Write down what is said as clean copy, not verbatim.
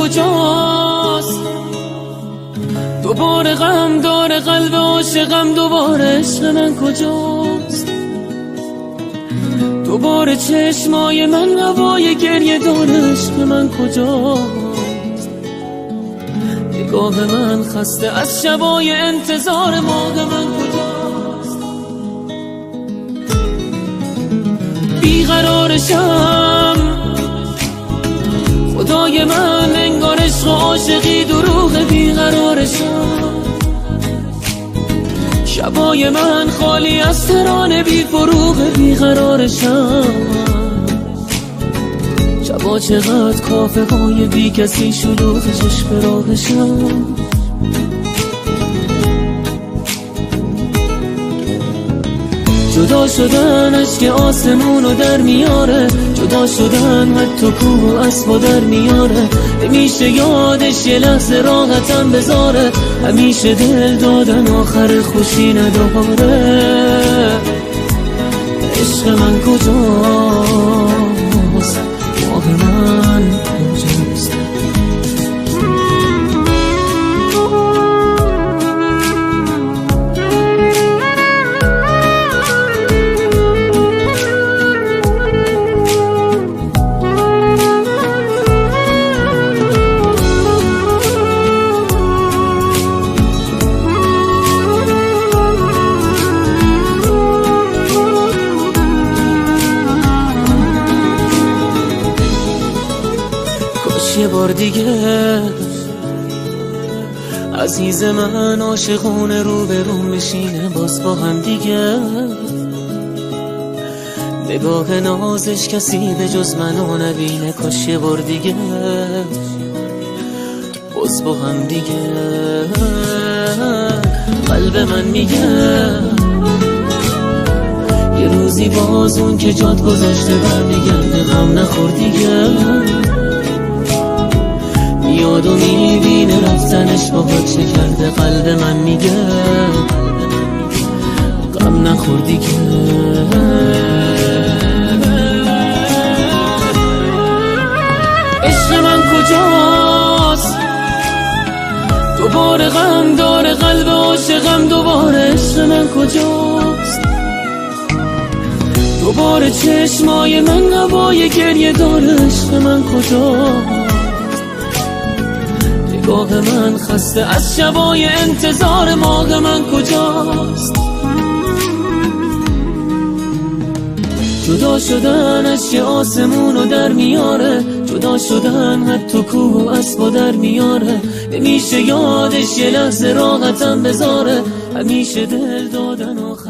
کجاست؟ دوباره غم داره قلب عاشقم، دوباره عشق من کجاست؟ دوباره چشمای من هوای گریه داره، عشق من کجاست؟ نگاه من خسته از شبای انتظار، ماه من کجاست؟ بیقرارشم خدای من، انگار عشق و عاشقی دروغ. بیقرارشم شبای من خالی از ترانه بی فروغ. بیقرارشم شبا چقدر کافه های بی کسی شلوغ، چشم راهشم جدا شدن اشک آسمونو در میاره، جدا شدن حتی کوه و اسبا در میاره. همیشه یادش یه لحظه راحتم بذاره، همیشه دل دادن آخر خوشی نداره. عشق من کجاست؟ ماه من کجاست؟ یه بار دیگه عزیز من عاشقونه روبروم بشینه باز با هم دیگه. نگاه نازش کسی به جز منو نبینه، کاش یه بار دیگه باز با هم دیگه. قلب من میگه یه روزی باز اون که جات گذاشته برمیگرده، غم نخور دیگه. میاد و میبینه رفتنش باهات چه کرده. قلب من میگه غم نخور دیگه. عشق من کجاست؟ دوباره غم داره قلب عاشقم، دوباره عشق من کجاست؟ دوباره چشمای من هوای گریه داره، عشق من کجاست؟ نگاه من خسته از شبای انتظار، ماه من کجاست؟ جدا شدن اشک آسمونو در میاره، جدا شدن حتی کوه و اسبا در میاره. همیشه یادش یه لحظه راحتم بذاره، همیشه دل دادن آخر